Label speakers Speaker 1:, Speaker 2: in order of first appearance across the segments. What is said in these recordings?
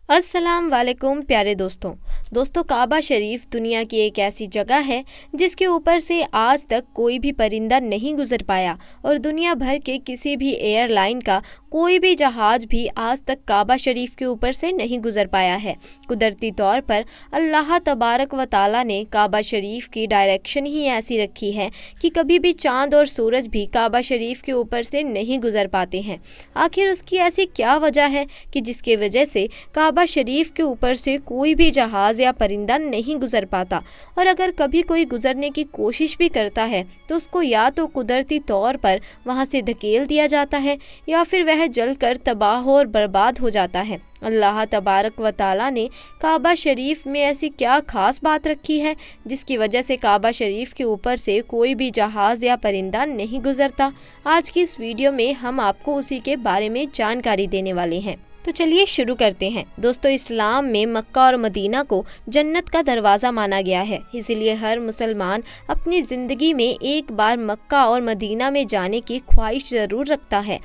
Speaker 1: अस्सलाम वालेकुम प्यारे दोस्तों काबा शरीफ दुनिया की एक ऐसी जगह है जिसके ऊपर से आज तक कोई भी परिंदा नहीं गुजर पाया और दुनिया भर के किसी भी एयरलाइन का कोई भी जहाज़ भी आज तक काबा शरीफ के ऊपर से नहीं गुजर पाया है। कुदरती तौर पर अल्लाह तबारक व ताला ने काबा शरीफ की डायरेक्शन ही ऐसी रखी है कि कभी भी चाँद और सूरज भी काबा शरीफ के ऊपर से नहीं गुजर पाते हैं। आखिर उसकी ऐसी क्या वजह है कि जिसके वजह से काबा शरीफ के ऊपर से कोई भी जहाज़ या परिंदा नहीं गुजर पाता, और अगर कभी कोई गुजरने की कोशिश भी करता है तो उसको या तो कुदरती तौर पर वहाँ से धकेल दिया जाता है या फिर वह जलकर तबाह और बर्बाद हो जाता है। अल्लाह तबारक व ताला ने काबा शरीफ में ऐसी क्या ख़ास बात रखी है जिसकी वजह से काबा शरीफ के ऊपर से कोई भी जहाज़ या परिंदा नहीं गुजरता। आज की इस वीडियो में हम आपको उसी के बारे में जानकारी देने वाले हैं। तो चलिए शुरू करते हैं। दोस्तों, इस्लाम में मक्का और मदीना को जन्नत का दरवाज़ा माना गया है, इसीलिए हर मुसलमान अपनी ज़िंदगी में एक बार मक्का और मदीना में जाने की ख्वाहिश ज़रूर रखता है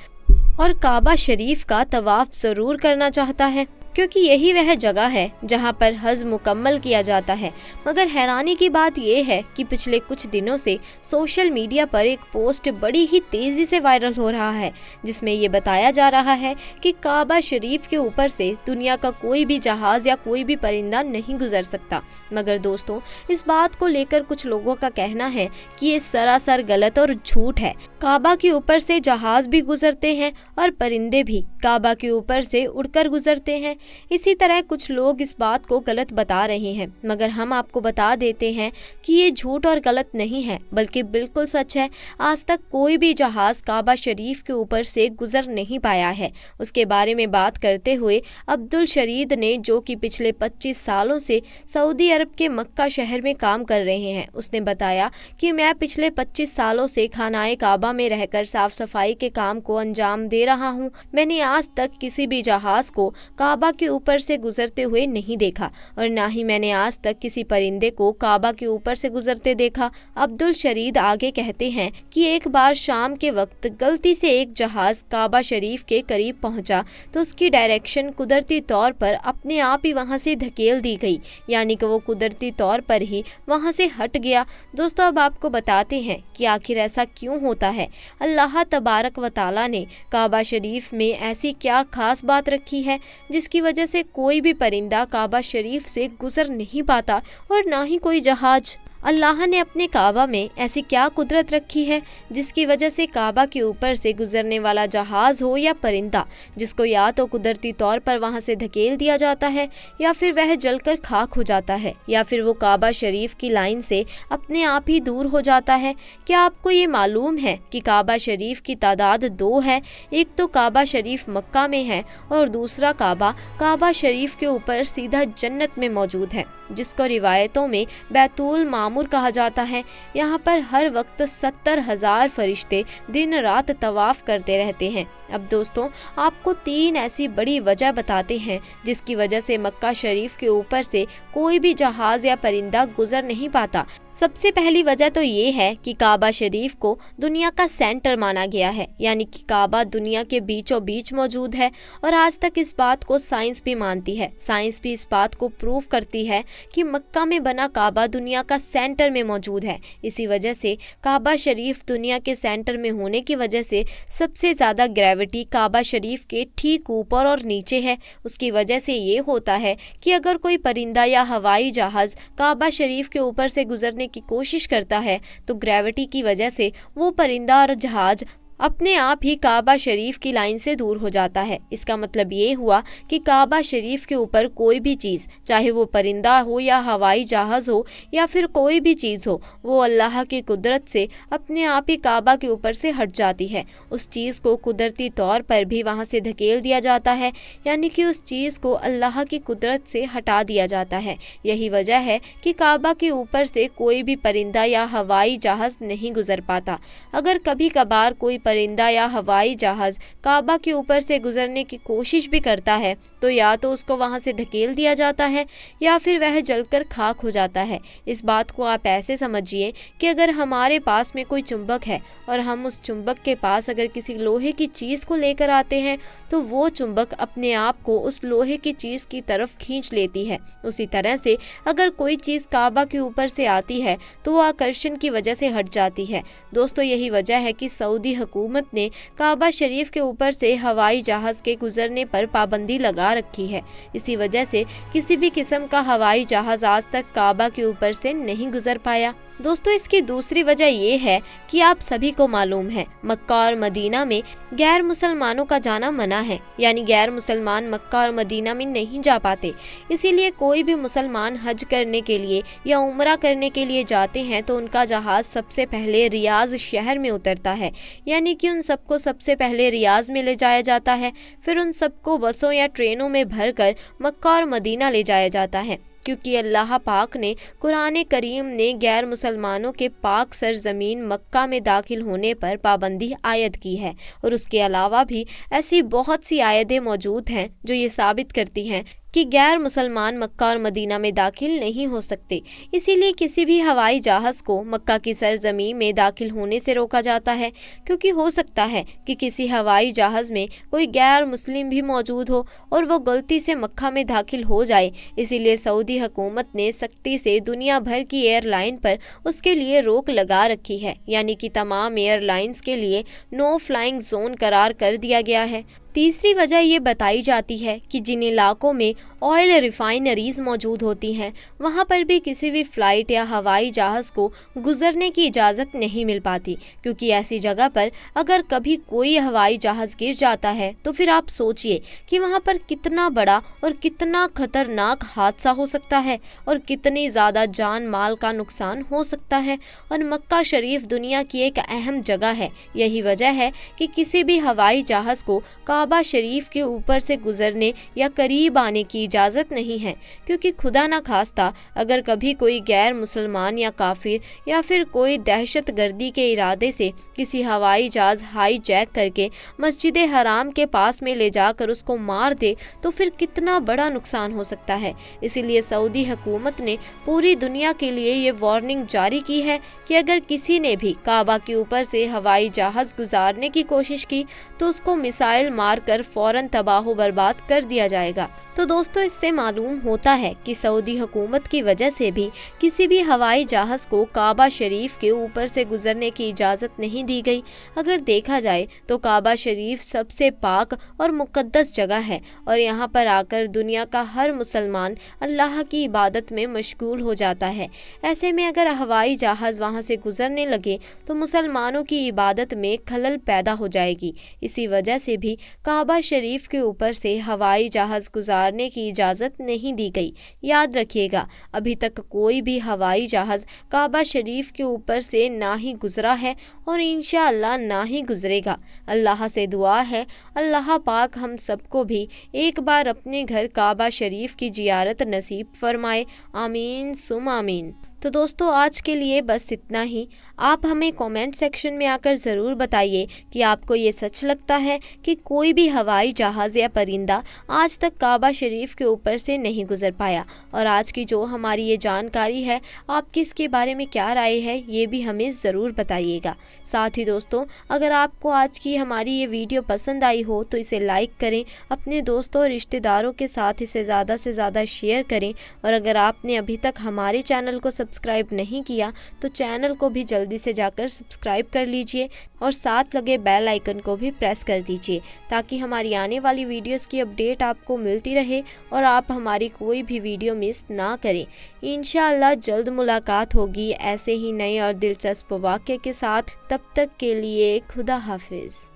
Speaker 1: और काबा शरीफ का तवाफ़ ज़रूर करना चाहता है, क्योंकि यही वह जगह है जहां पर हज मुकम्मल किया जाता है। मगर हैरानी की बात यह है कि पिछले कुछ दिनों से सोशल मीडिया पर एक पोस्ट बड़ी ही तेज़ी से वायरल हो रहा है जिसमें ये बताया जा रहा है कि काबा शरीफ के ऊपर से दुनिया का कोई भी जहाज़ या कोई भी परिंदा नहीं गुजर सकता। मगर दोस्तों, इस बात को लेकर कुछ लोगों का कहना है कि ये सरासर गलत और झूठ है। काबा के ऊपर से जहाज़ भी गुजरते हैं और परिंदे भी काबा के ऊपर से उड़कर गुजरते हैं। इसी तरह कुछ लोग इस बात को गलत बता रहे हैं, मगर हम आपको बता देते हैं कि ये झूठ और गलत नहीं है, बल्कि बिल्कुल सच है। आज तक कोई भी जहाज़ काबा शरीफ के ऊपर से गुजर नहीं पाया है। उसके बारे में बात करते हुए अब्दुल शरीद ने, जो कि पिछले 25 सालों से सऊदी अरब के मक्का शहर में काम कर रहे हैं, उसने बताया कि मैं पिछले 25 सालों से खानाए काबा में रहकर साफ सफाई के काम को अंजाम दे रहा हूँ। मैंने आज तक किसी भी जहाज़ को काबा के ऊपर से गुजरते हुए नहीं देखा और ना ही मैंने आज तक किसी परिंदे को काबा के ऊपर से गुजरते देखा। अब्दुल शरीद आगे कहते हैं कि एक बार शाम के वक्त गलती से एक जहाज़ काबा शरीफ के करीब पहुंचा तो उसकी डायरेक्शन कुदरती तौर पर अपने आप ही वहां से धकेल दी गई, यानी कि वो कुदरती तौर पर ही वहां से हट गया। दोस्तों, अब आपको बताते हैं कि आखिर ऐसा क्यों होता है। अल्लाह तबारक व ताला ने काबा शरीफ में ऐसी क्या खास बात रखी है जिसकी वजह से कोई भी परिंदा काबा शरीफ से गुजर नहीं पाता और ना ही कोई जहाज। अल्लाह ने अपने काबा में ऐसी क्या कुदरत रखी है जिसकी वजह से काबा के ऊपर से गुजरने वाला जहाज़ हो या परिंदा, जिसको या तो कुदरती तौर पर वहां से धकेल दिया जाता है या फिर वह जलकर खाक हो जाता है या फिर वो काबा शरीफ की लाइन से अपने आप ही दूर हो जाता है। क्या आपको ये मालूम है कि काबा शरीफ की तादाद 2 है? एक तो काबा शरीफ मक्का में है और दूसरा काबा शरीफ के ऊपर सीधा जन्नत में मौजूद है, जिसको रिवायतों में बैतुल मामूर कहा जाता है। यहाँ पर हर वक्त 70,000 फरिश्ते दिन रात तवाफ करते रहते हैं। अब दोस्तों, आपको 3 ऐसी बड़ी वजह बताते हैं जिसकी वजह से मक्का शरीफ के ऊपर से कोई भी जहाज़ या परिंदा गुजर नहीं पाता। सबसे पहली वजह तो ये है कि काबा शरीफ को दुनिया का सेंटर माना गया है, यानी कि काबा दुनिया के बीचों बीच मौजूद है और आज तक इस बात को साइंस भी मानती है। साइंस भी इस बात को प्रूव करती है कि मक्का में बना काबा दुनिया का सेंटर में मौजूद है। इसी वजह से काबा शरीफ दुनिया के सेंटर में होने की वजह से सबसे ज़्यादा ग्रेविटी काबा शरीफ के ठीक ऊपर और नीचे है। उसकी वजह से ये होता है कि अगर कोई परिंदा या हवाई जहाज़ काबा शरीफ के ऊपर से गुजरने की कोशिश करता है तो ग्रेविटी की वजह से वो परिंदा और जहाज़ अपने आप ही काबा शरीफ की लाइन से दूर हो जाता है। इसका मतलब ये हुआ कि काबा शरीफ के ऊपर कोई भी चीज़, चाहे वो परिंदा हो या हवाई जहाज़ हो या फिर कोई भी चीज़ हो, वो अल्लाह की कुदरत से अपने आप ही काबा के ऊपर से हट जाती है। उस चीज़ को कुदरती तौर पर भी वहाँ से धकेल दिया जाता है, यानी कि उस चीज़ को अल्लाह की कुदरत से हटा दिया जाता है। यही वजह है कि काबा के ऊपर से कोई भी परिंदा या हवाई जहाज़ नहीं गुजर पाता। अगर कभी कभार कोई परिंदा या हवाई जहाज़ काबा के ऊपर से गुजरने की कोशिश भी करता है तो या तो उसको वहाँ से धकेल दिया जाता है या फिर वह जलकर खाक हो जाता है। इस बात को आप ऐसे समझिए कि अगर हमारे पास में कोई चुंबक है और हम उस चुंबक के पास अगर किसी लोहे की चीज़ को लेकर आते हैं तो वो चुंबक अपने आप को उस लोहे की चीज़ की तरफ खींच लेती है। उसी तरह से अगर कोई चीज़ काबा के ऊपर से आती है तो वो आकर्षण की वजह से हट जाती है। दोस्तों, यही वजह है कि सऊदी हुकूमत ने काबा शरीफ के ऊपर से हवाई जहाज़ के गुजरने पर पाबंदी लगा रखी है। इसी वजह से किसी भी किस्म का हवाई जहाज़ आज तक काबा के ऊपर से नहीं गुजर पाया। दोस्तों, इसकी दूसरी वजह ये है कि आप सभी को मालूम है मक्का और मदीना में गैर मुसलमानों का जाना मना है, यानी गैर मुसलमान मक्का और मदीना में नहीं जा पाते। इसीलिए कोई भी मुसलमान हज करने के लिए या उम्रा करने के लिए जाते हैं तो उनका जहाज़ सबसे पहले रियाज शहर में उतरता है, यानी कि उन सबको सबसे पहले रियाज में ले जाया जाता है। फिर उन सबको बसों या ट्रेनों में भरकर मक्का और मदीना ले जाया जाता है, क्योंकि अल्लाह पाक ने कुरान करीम ने गैर मुसलमानों के पाक सरजमीन मक्का में दाखिल होने पर पाबंदी आयद की है। और उसके अलावा भी ऐसी बहुत सी आयतें मौजूद हैं जो ये साबित करती हैं कि गैर मुसलमान मक्का और मदीना में दाखिल नहीं हो सकते। इसीलिए किसी भी हवाई जहाज़ को मक्का की सरजमीन में दाखिल होने से रोका जाता है, क्योंकि हो सकता है कि किसी हवाई जहाज़ में कोई गैर मुस्लिम भी मौजूद हो और वो गलती से मक्का में दाखिल हो जाए। इसीलिए सऊदी हुकूमत ने सख्ती से दुनिया भर की एयरलाइन पर उसके लिए रोक लगा रखी है, यानी कि तमाम एयरलाइंस के लिए नो फ्लाइंग जोन करार कर दिया गया है। तीसरी वजह ये बताई जाती है कि जिन इलाकों में ऑयल रिफाइनरीज मौजूद होती हैं वहाँ पर भी किसी भी फ़्लाइट या हवाई जहाज़ को गुजरने की इजाज़त नहीं मिल पाती, क्योंकि ऐसी जगह पर अगर कभी कोई हवाई जहाज़ गिर जाता है तो फिर आप सोचिए कि वहाँ पर कितना बड़ा और कितना खतरनाक हादसा हो सकता है और कितनी ज़्यादा जान माल का नुकसान हो सकता है। और मक्का शरीफ दुनिया की एक अहम जगह है। यही वजह है कि किसी भी हवाई जहाज़ को काबा शरीफ के ऊपर से गुजरने या करीब आने की इजाज़त नहीं है, क्योंकि खुदा न खास्ता अगर कभी कोई गैर मुसलमान या काफिर या फिर कोई दहशत गर्दी के इरादे से किसी हवाई जहाज़ हाई जैक करके मस्जिद हराम के पास में ले जाकर उसको मार दे तो फिर कितना बड़ा नुकसान हो सकता है। इसीलिए सऊदी हुकूमत ने पूरी दुनिया के लिए ये वार्निंग जारी की है कि अगर किसी ने भी काबा के ऊपर से हवाई जहाज़ गुजारने की कोशिश की तो उसको मिसाइल मारकर फौरन तबाह बर्बाद कर दिया जाएगा। तो दोस्तों, इससे मालूम होता है कि सऊदी हुकूमत की वजह से भी किसी भी हवाई जहाज़ को काबा शरीफ के ऊपर से गुजरने की इजाज़त नहीं दी गई। अगर देखा जाए तो काबा शरीफ सबसे पाक और मुक़द्दस जगह है और यहाँ पर आकर दुनिया का हर मुसलमान अल्लाह की इबादत में मशगूल हो जाता है। ऐसे में अगर हवाई जहाज़ वहाँ से गुजरने लगे तो मुसलमानों की इबादत में खलल पैदा हो जाएगी। इसी वजह से भी काबा शरीफ के ऊपर से हवाई जहाज़ गुजारने की इजाज़त नहीं दी गई। याद रखिएगा, अभी तक कोई भी हवाई जहाज़ काबा शरीफ के ऊपर से ना ही गुजरा है और इंशाअल्लाह ना ही गुजरेगा। अल्लाह से दुआ है अल्लाह पाक हम सबको भी एक बार अपने घर काबा शरीफ की जियारत नसीब फरमाए। आमीन सुम आमीन। तो दोस्तों, आज के लिए बस इतना ही। आप हमें कमेंट सेक्शन में आकर ज़रूर बताइए कि आपको ये सच लगता है कि कोई भी हवाई जहाज़ या परिंदा आज तक काबा शरीफ के ऊपर से नहीं गुजर पाया। और आज की जो हमारी ये जानकारी है, आपकी इसके बारे में क्या राय है ये भी हमें ज़रूर बताइएगा। साथ ही दोस्तों, अगर आपको आज की हमारी ये वीडियो पसंद आई हो तो इसे लाइक करें, अपने दोस्तों और रिश्तेदारों के साथ इसे ज़्यादा से ज़्यादा शेयर करें। और अगर आपने अभी तक हमारे चैनल को सब्सक्राइब नहीं किया तो चैनल को भी जल्दी से जाकर सब्सक्राइब कर लीजिए और साथ लगे बेल आइकन को भी प्रेस कर दीजिए, ताकि हमारी आने वाली वीडियोस की अपडेट आपको मिलती रहे और आप हमारी कोई भी वीडियो मिस ना करें। इंशाअल्लाह जल्द मुलाकात होगी ऐसे ही नए और दिलचस्प वाक़ये के साथ। तब तक के लिए खुदा हाफिज़।